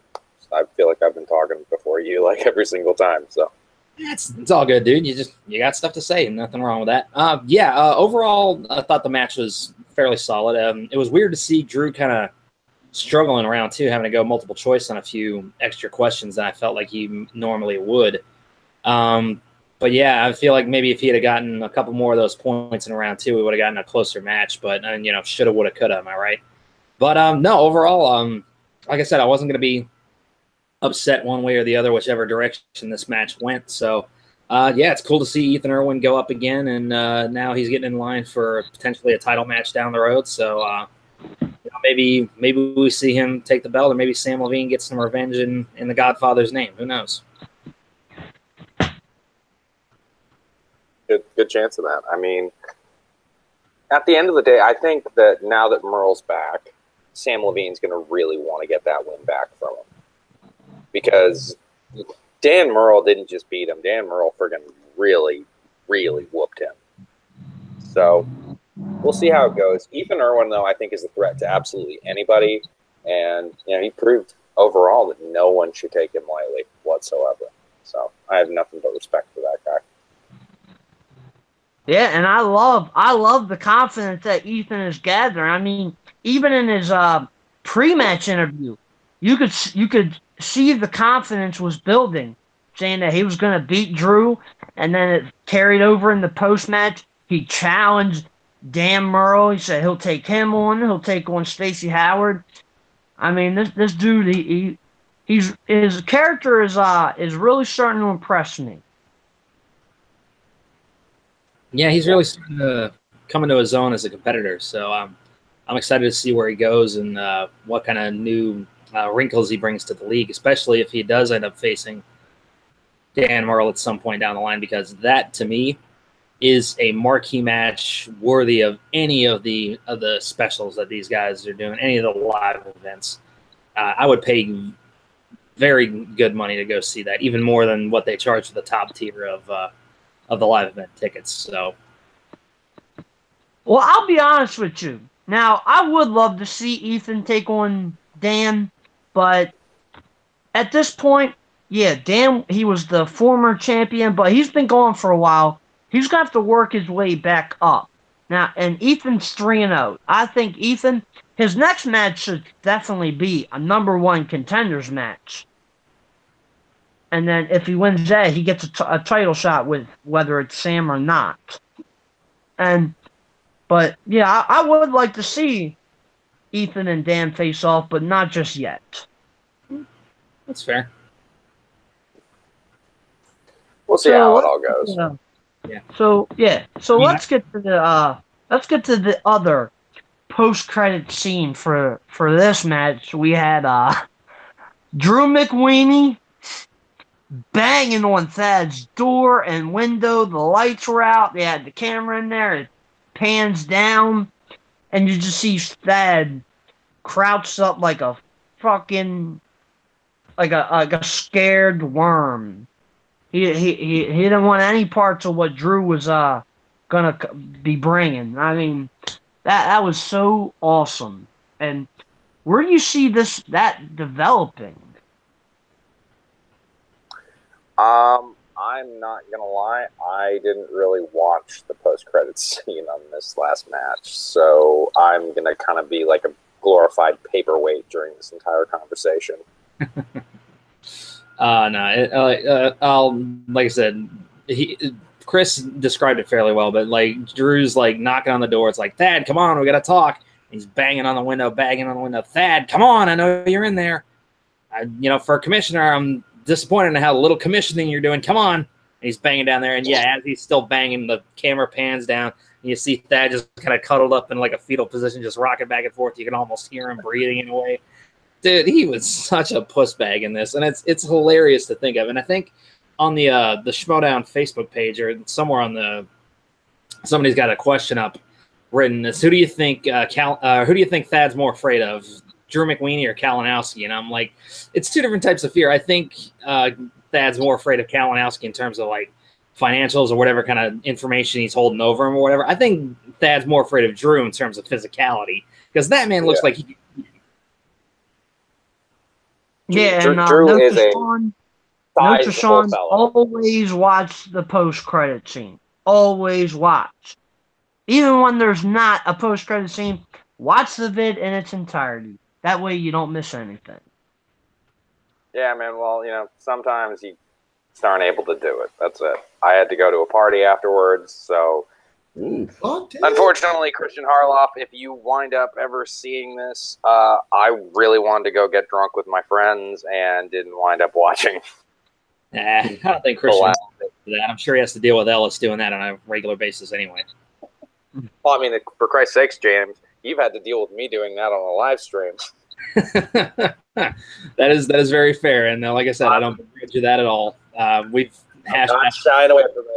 I feel like I've been talking before you like every single time. So it's all good, dude. You got stuff to say, and nothing wrong with that. Overall, I thought the match was fairly solid. It was weird to see Drew kind of struggling around too, having to go multiple choice on a few extra questions than I felt like he normally would. But yeah, I feel like maybe if he had gotten a couple more of those points in round 2, we would have gotten a closer match. But shoulda, woulda, coulda. Am I right? But no, overall, like I said, I wasn't going to be upset one way or the other, whichever direction this match went. So, it's cool to see Ethan Irwin go up again, and now he's getting in line for potentially a title match down the road. So, maybe we see him take the belt, or maybe Sam Levine gets some revenge in the Godfather's name. Who knows? Good chance of that. At the end of the day, I think that now that Merle's back, Sam Levine's going to really want to get that win back from him. Because Dan Merle didn't just beat him. Dan Merle friggin' really, really whooped him. So we'll see how it goes. Ethan Irwin, though, I think is a threat to absolutely anybody. And, he proved overall that no one should take him lightly whatsoever. So I have nothing but respect for that guy. Yeah, and I love the confidence that Ethan is gathering. Even in his pre-match interview, you could see the confidence was building, saying that he was going to beat Drew, and then it carried over in the post-match. He challenged Dan Merle. He said he'll take him on. He'll take on Stacey Howard. This dude, his character is really starting to impress me. Yeah, he's really starting to come into his own as a competitor. So I'm excited to see where he goes and what kind of new wrinkles he brings to the league, especially if he does end up facing Dan Merle at some point down the line, because that, to me, is a marquee match worthy of any of the specials that these guys are doing, any of the live events. I would pay very good money to go see that, even more than what they charge for the top tier of the live event tickets. So, well, I'll be honest with you. Now, I would love to see Ethan take on Dan, but at this point, yeah, Dan, he was the former champion, but he's been gone for a while. he's got to work his way back up. Now, and Ethan's 3-0. I think Ethan, his next match should definitely be a #1 contenders match. And then if he wins that, he gets a title shot with whether it's Sam or not. But yeah, I would like to see Ethan and Dan face off, but not just yet. That's fair. We'll see how it all goes. Yeah. So let's get to the other post-credit scene for this match. We had Drew McWeeny banging on Thad's door and window. The lights were out. They had the camera in there. It pans down, and you just see Thad crouched up like a fucking like a scared worm. He didn't want any parts of what Drew was gonna be bringing. I mean, that was so awesome. And where do you see that developing? I'm not gonna lie, I didn't really watch the post-credits scene on this last match, so I'm gonna kind of be like a glorified paperweight during this entire conversation. Like I said, Chris described it fairly well, but like Drew's like knocking on the door. It's like, Thad, come on, we gotta talk. He's banging on the window. Thad, come on, I know you're in there. For a commissioner, I'm disappointed in how little commissioning you're doing. Come on. And he's banging down there, and yeah, as he's still banging, the camera pans down, and you see Thad just kind of cuddled up in like a fetal position, just rocking back and forth. You can almost hear him breathing in a way. Dude, he was such a puss bag in this, and it's hilarious to think of. And I think on the Schmoedown Facebook page or somewhere on somebody's got a question up written. This: who do you think Thad's more afraid of, Drew McWeeny or Kalinowski? And I'm like, it's two different types of fear. I think Thad's more afraid of Kalinowski in terms of like financials or whatever kind of information he's holding over him or whatever. I think Thad's more afraid of Drew in terms of physicality, because that man looks like he. Yeah, Drew is a note to Sean, always watch the post-credit scene. Always watch. Even when there's not a post-credit scene, watch the vid in its entirety. That way you don't miss anything. Yeah, man, well, sometimes you just aren't able to do it. That's it. I had to go to a party afterwards, so... Unfortunately, Christian Harloff, if you wind up ever seeing this, I really wanted to go get drunk with my friends and didn't wind up watching. I don't think Christian for that. I'm sure he has to deal with Ellis doing that on a regular basis anyway. Well, I mean, for Christ's sakes, James, you've had to deal with me doing that on a live stream. That is very fair, and like I said, I don't begrudge you that at all. We've not shying away from it.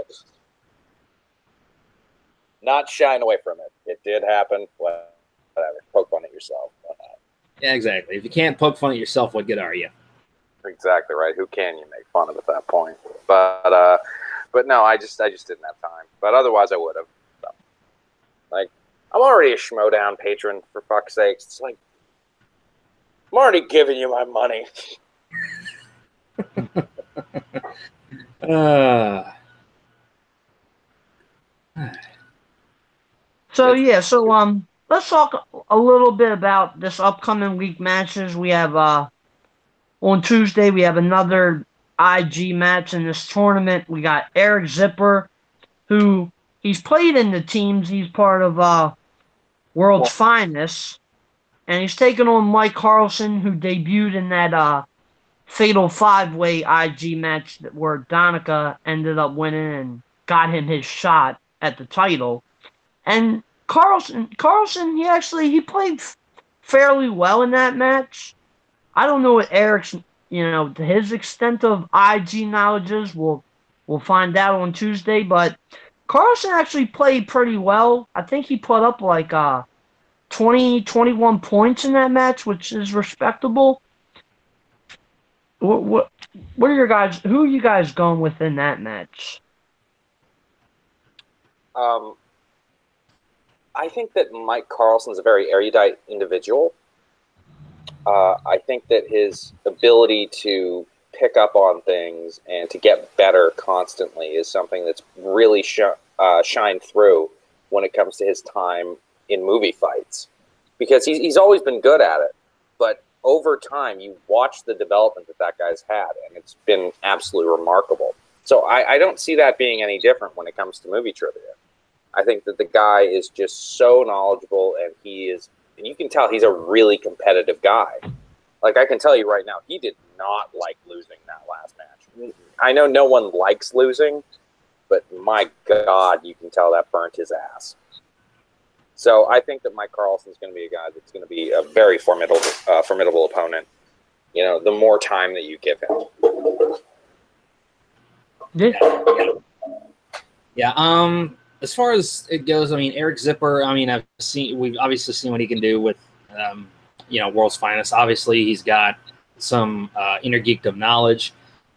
Not shying away from it. It did happen. Whatever. Poke fun at yourself. Yeah, exactly. If you can't poke fun at yourself, what good are you? Exactly right. Who can you make fun of at that point? But no, I just didn't have time. But otherwise, I would have. So, like, I'm already a Schmoedown patron, for fuck's sakes. It's like, I'm already giving you my money. So let's talk a little bit about this upcoming week matches. We have on Tuesday we have another IG match in this tournament. We got Eric Zipper, who he's played in the teams. He's part of World's Finest, and he's taking on Mike Carlson, who debuted in that Fatal 5-Way IG match where Donica ended up winning and got him his shot at the title. And Carlson, he played fairly well in that match. I don't know what Eric's, his extent of IG knowledge is. We'll find out on Tuesday. But Carlson actually played pretty well. I think he put up like 21 points in that match, which is respectable. What are your guys? Who are you guys going with in that match? I think that Mike Carlson's a very erudite individual. I think that his ability to pick up on things and to get better constantly is something that's really shine through when it comes to his time in movie fights, because he's always been good at it, but over time you watch the development that guy's had, and it's been absolutely remarkable. So I don't see that being any different when it comes to movie trivia. I think that the guy is just so knowledgeable, and you can tell he's a really competitive guy. Like, I can tell you right now, he did not like losing that last match. I know no one likes losing, but my God, you can tell that burnt his ass. So I think that Mike Carlson's going to be a guy that's going to be a very formidable opponent. You know, the more time that you give him. Yeah. As far as it goes, I mean, Eric Zipper. I mean, we've obviously seen what he can do with, World's Finest. Obviously, he's got some inner geekdom knowledge.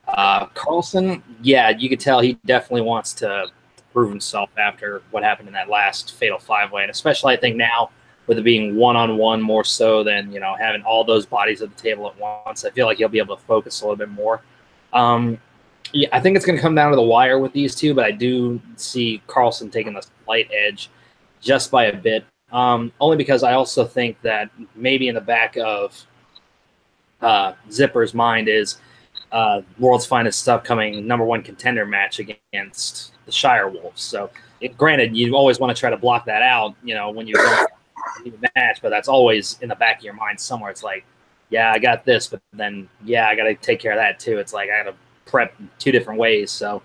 Carlson, yeah, you could tell he definitely wants to prove himself after what happened in that last Fatal 5-Way, and especially I think now with it being one-on-one more so than having all those bodies at the table at once. I feel like he'll be able to focus a little bit more. Yeah, I think it's going to come down to the wire with these two, but I do see Carlson taking the slight edge just by a bit. Only because I also think that maybe in the back of Zipper's mind is World's Finest upcoming #1 contender match against the Shire Wolves. So, granted, you always want to try to block that out, when you're going to the match, but that's always in the back of your mind somewhere. It's like, yeah, I got this, but then, yeah, I got to take care of that too. It's like I got to prep 2 different ways. So,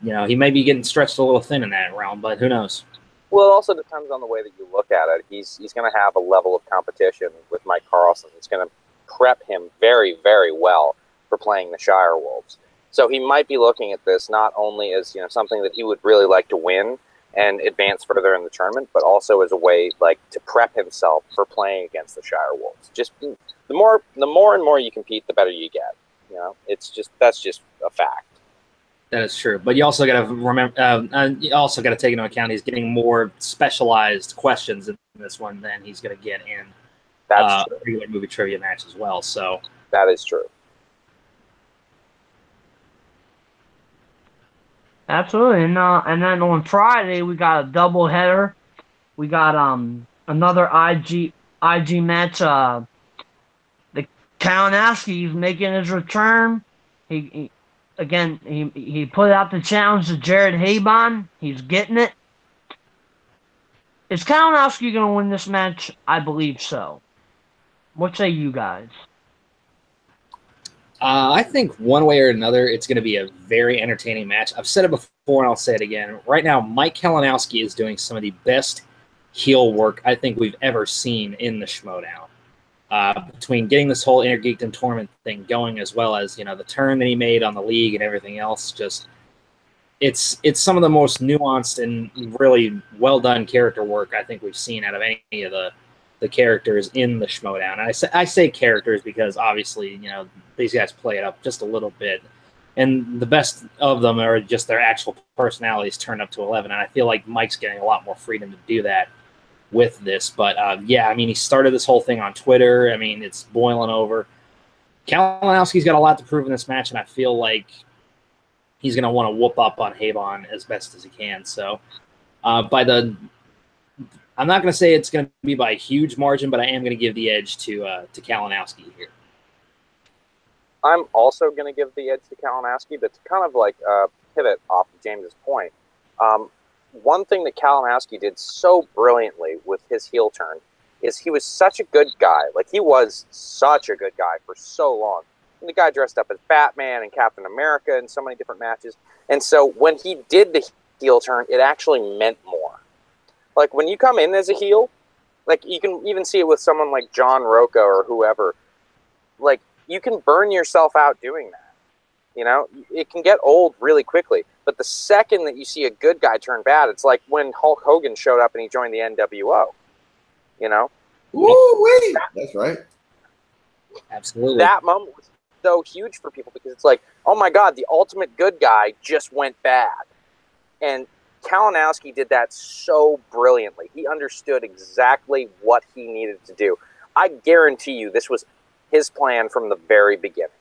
he may be getting stretched a little thin in that realm, but who knows? Well, it also depends on the way that you look at it. He's going to have a level of competition with Mike Carlson. It's going to prep him very, very well for playing the Shire Wolves. So he might be looking at this not only as something that he would really like to win and advance further in the tournament, but also as a way to prep himself for playing against the Shire Wolves. Just the more and more you compete, the better you get. That's just a fact. That is true, but you also got to remember. You also got to take into account he's getting more specialized questions in this one than he's going to get in regular movie trivia match as well. So that is true. Absolutely, and then on Friday we got a double header. We got another IG match. The Kalinowski's making his return. He put out the challenge to Jared Habon. He's getting it. Is Kalinowski going to win this match? I believe so. What say you guys? I think one way or another, it's going to be a very entertaining match. I've said it before, and I'll say it again. Right now, Mike Kalinowski is doing some of the best heel work I think we've ever seen in the Schmoedown. Between getting this whole Inner Geekdom tournament thing going, as well as the turn that he made on the league and everything else, just it's some of the most nuanced and really well done character work I think we've seen out of any of the characters in the Schmoedown. And I say characters because obviously these guys play it up just a little bit, and the best of them are just their actual personalities turned up to 11. And I feel like Mike's getting a lot more freedom to do that with this. But yeah, I mean, he started this whole thing on Twitter. I mean, it's boiling over. Kalinowski's got a lot to prove in this match, and I feel like he's going to want to whoop up on Habon as best as he can. So I'm not going to say it's going to be by a huge margin, but I am going to give the edge to Kalinowski here. I'm also going to give the edge to Kalinowski, but to kind of pivot off of James's point, one thing that Kalinowski did so brilliantly with his heel turn is he was such a good guy. He was such a good guy for so long. And the guy dressed up as Batman and Captain America in so many different matches. And so when he did the heel turn, it actually meant more. When you come in as a heel, you can even see it with someone like John Roca or whoever, you can burn yourself out doing that. It can get old really quickly. But the second that you see a good guy turn bad, it's like when Hulk Hogan showed up and he joined the NWO. Woo-wee! That's right. Absolutely. That moment was so huge for people because it's like, oh my God, the ultimate good guy just went bad. And Kalinowski did that so brilliantly. He understood exactly what he needed to do. I guarantee you this was his plan from the very beginning.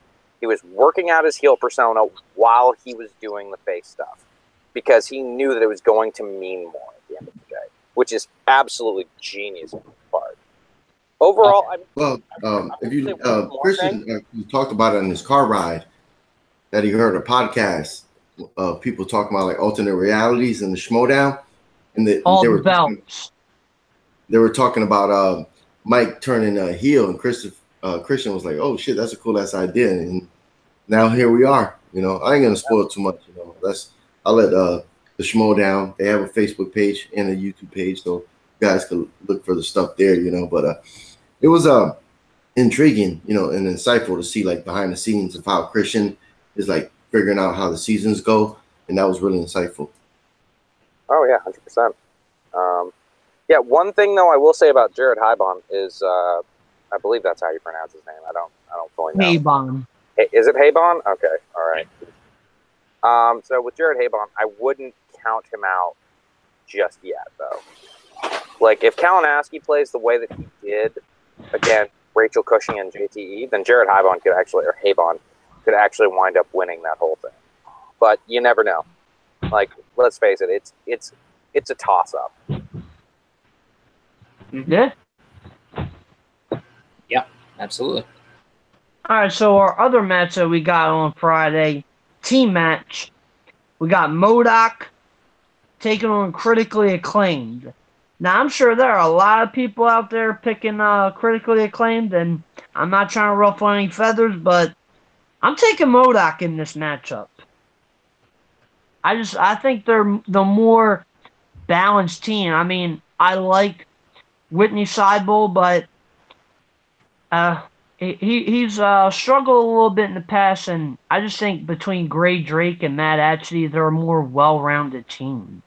He was working out his heel persona while he was doing the face stuff. because he knew that it was going to mean more at the end of the day, which is absolutely genius on his part. Overall, if you Christian he talked about it in his car ride that he heard a podcast of people talking about like alternate realities and the Schmoedown, and they were talking about Mike turning heel, and Christian was like, "Oh shit, that's a cool ass idea," and now here we are. I ain't gonna spoil too much. I'll let the Schmoedown. They have a Facebook page and a YouTube page, so you guys can look for the stuff there. But it was intriguing, and insightful to see like behind the scenes of how Christian is like figuring out how the seasons go, and that was really insightful. Oh yeah, 100%. Yeah, one thing though I will say about Jared Heibon is I believe that's how you pronounce his name. I don't fully know. Heibon. Is it Heibon? Okay, all right. So with Jared Heibon, I wouldn't count him out just yet though. Like if Kalinowski plays the way that he did against Rachel Cushing and JTE, then Jared Heibon could actually wind up winning that whole thing. But you never know. Like, let's face it, it's a toss-up. Yeah. Yeah, absolutely. All right, so our other match that we got on Friday, team match, we got MODOK taking on Critically Acclaimed. Now, I'm sure there are a lot of people out there picking Critically Acclaimed, and I'm not trying to ruffle any feathers, but I'm taking MODOK in this matchup. I think they're the more balanced team. I mean, I like Whitney Seibel, but he's struggled a little bit in the past, and I just think between Gray Drake and Matt Atchity, they're a more well-rounded team.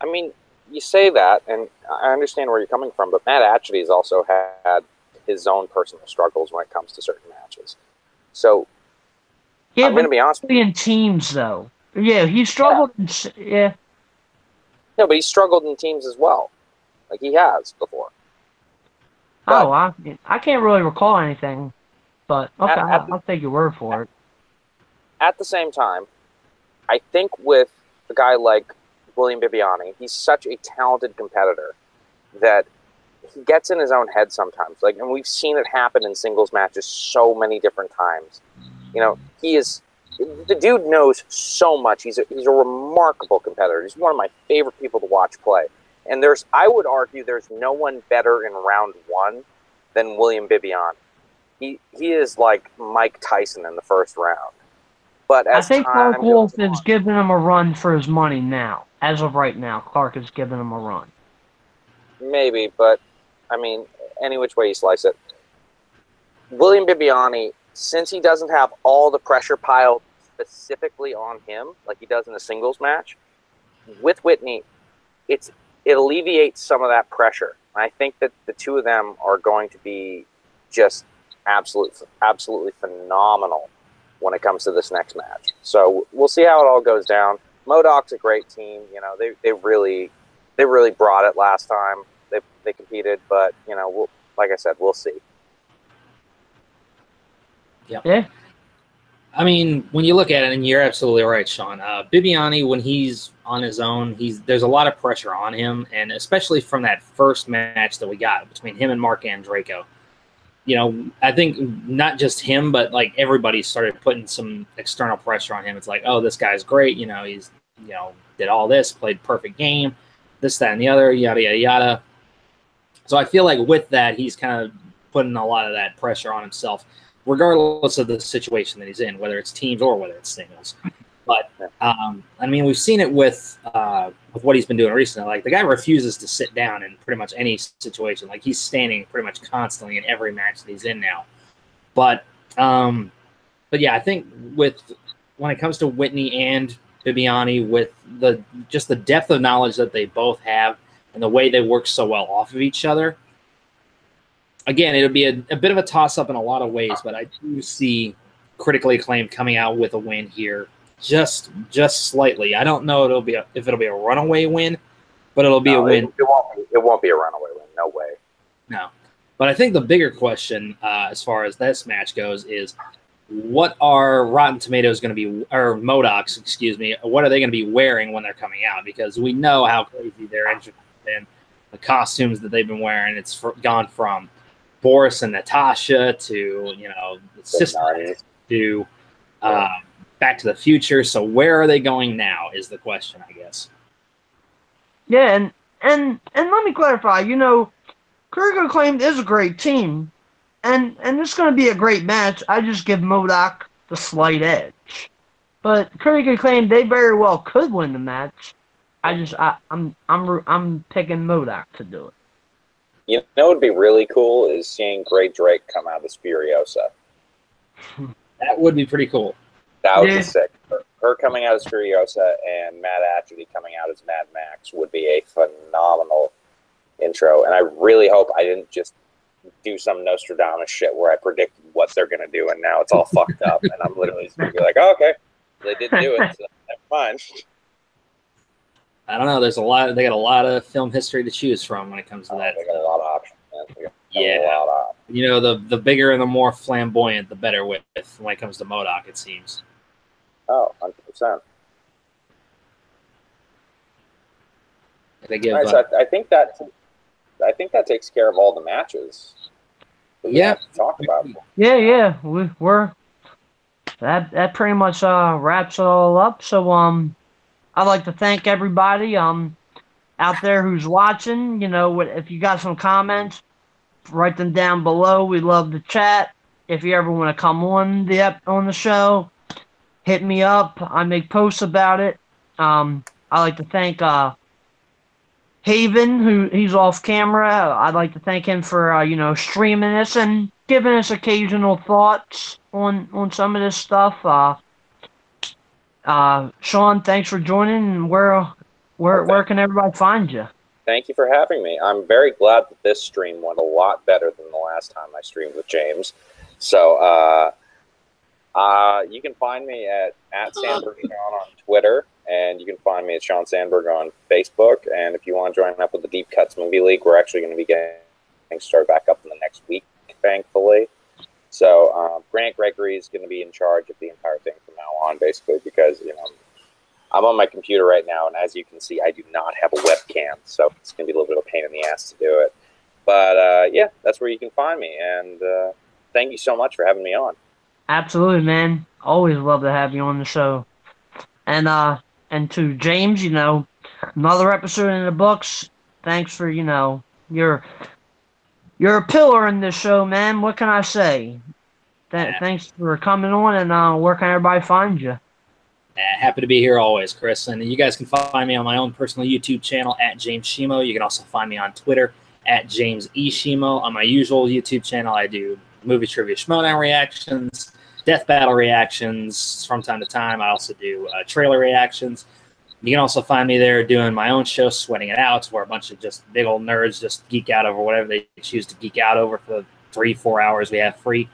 I mean, you say that, and I understand where you're coming from, but Matt Atchity has also had his own personal struggles when it comes to certain matches. So, yeah, I'm going to be honest with you. In teams, though. Yeah, he struggled. Yeah. No, but he struggled in teams as well. Like he has before. But I can't really recall anything, but okay, I'll take your word for it. At the same time, I think with a guy like William Bibiani, he's such a talented competitor that he gets in his own head sometimes. Like, and we've seen it happen in singles matches so many different times. The dude knows so much. He's a remarkable competitor. He's one of my favorite people to watch play. And I would argue there's no one better in round one than William Bibiani. He is like Mike Tyson in the first round. But I think Clark Wolf is giving him a run for his money now. As of right now, Clark is giving him a run. Maybe, but I mean, any which way you slice it. William Bibiani, since he doesn't have all the pressure piled specifically on him like he does in a singles match, with Whitney, it alleviates some of that pressure. And I think that the two of them are going to be just absolutely phenomenal when it comes to this next match. So we'll see how it all goes down. MODOK's a great team. They really brought it last time. They competed, but like I said, we'll see. Yeah. I mean, when you look at it, and you're absolutely right, Sean. Bibiani, when he's on his own, there's a lot of pressure on him, and especially from that first match that we got between him and Mark Andreyko. I think not just him, but like everybody started putting some external pressure on him. It's like, oh, this guy's great. He's did all this, played perfect game, this, that, and the other, yada yada yada. So I feel like with that, he's kind of putting a lot of that pressure on himself, regardless of the situation that he's in, whether it's teams or whether it's singles. But I mean, we've seen it with what he's been doing recently. Like the guy refuses to sit down in pretty much any situation. Like he's standing pretty much constantly in every match that he's in now. But yeah, I think when it comes to Whitney and Bibiani, with the depth of knowledge that they both have and the way they work so well off of each other. Again, it'll be a bit of a toss-up in a lot of ways, but I do see Critically Acclaimed coming out with a win here, just slightly. I don't know if it'll be a runaway win, but it'll be a win. It won't be a runaway win. No way. No. But I think the bigger question as far as this match goes is, what are Rotten Tomatoes going to be, or Modoc's, excuse me, what are they going to be wearing when they're coming out? Because we know how crazy they're interested in the costumes that they've been wearing. It's gone from Boris and Natasha to, the sisters to Back to the Future. So where are they going now is the question, I guess. Yeah, and let me clarify, Critical Acclaimed is a great team. And it's going to be a great match. I just give MODOK the slight edge. But Critical Acclaimed, they very well could win the match. I'm picking MODOK to do it. You know what would be really cool is seeing Great Drake come out as Furiosa. That would be pretty cool. That would be sick. Her coming out as Furiosa and Matt Atchity coming out as Mad Max would be a phenomenal intro. And I really hope I didn't just do some Nostradamus shit where I predict what they're going to do, and now it's all fucked up. And I'm literally just going to be like, oh, okay, they didn't do it, so never mind. I don't know. They got a lot of film history to choose from when it comes to that. They got a lot of options, man. Yeah. The bigger and the more flamboyant, the better with when it comes to MODOK, it seems. Oh, 100%. They give, so I think that takes care of all the matches. Yeah. Talk about. Yeah. We're that pretty much wraps it all up. So I'd like to thank everybody out there who's watching. If you got some comments, write them down below. We love to chat. If you ever want to come on the show, hit me up. I make posts about it. I like to thank Haven, he's off camera. I'd like to thank him for streaming this and giving us occasional thoughts on some of this stuff. Sean, thanks for joining. Where can everybody find you? Thank you for having me. I'm very glad that this stream went a lot better than the last time I streamed with James. So you can find me at Sandberg Sean on Twitter, and you can find me at Sean Sandberg on Facebook. And if you want to join up with the Deep Cuts Movie League, we're actually going to be getting started back up in the next week, thankfully. So Grant Gregory is going to be in charge of the entire thing from now on, basically, because I'm on my computer right now, and as you can see, I do not have a webcam, so it's going to be a little bit of a pain in the ass to do it. But yeah, that's where you can find me, and thank you so much for having me on. Absolutely, man. Always love to have you on the show. And to James, another episode in the books. Thanks for, you're a pillar in this show, man. What can I say? Thanks for coming on, and where can everybody find you? Happy to be here always, Chris. And you guys can find me on my own personal YouTube channel at James Schmo. You can also find me on Twitter at James E. Schmo. On my usual YouTube channel, I do movie trivia Schmoedown reactions, death battle reactions from time to time. I also do trailer reactions. You can also find me there doing my own show, Sweating It Out, where a bunch of just big old nerds just geek out over whatever they choose to geek out over for the 3-4 hours we have free.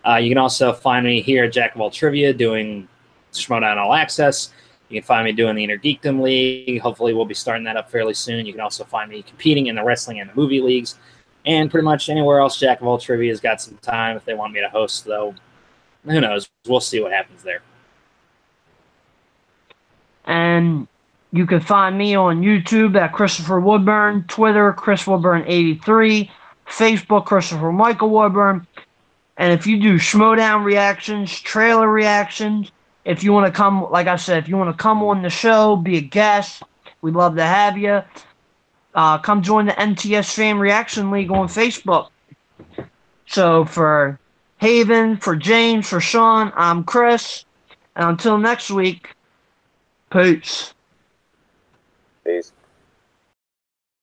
You can also find me here at Jack of All Trivia doing Schmoedown All Access. You can find me doing the Inner Geekdom League. Hopefully we'll be starting that up fairly soon. You can also find me competing in the wrestling and the movie leagues. And pretty much anywhere else Jack of All Trivia has got some time if they want me to host, though. Who knows? We'll see what happens there. And you can find me on YouTube at Christopher Woodburn, Twitter, Chris Woodburn83, Facebook, Christopher Michael Woodburn. And if you do Schmoedown reactions, trailer reactions, if you want to come, like I said, if you want to come on the show, be a guest, we'd love to have you. Come join the MTS Fan Reaction League on Facebook. So for Haven, for James, for Sean, I'm Chris. And until next week, peace. Peace.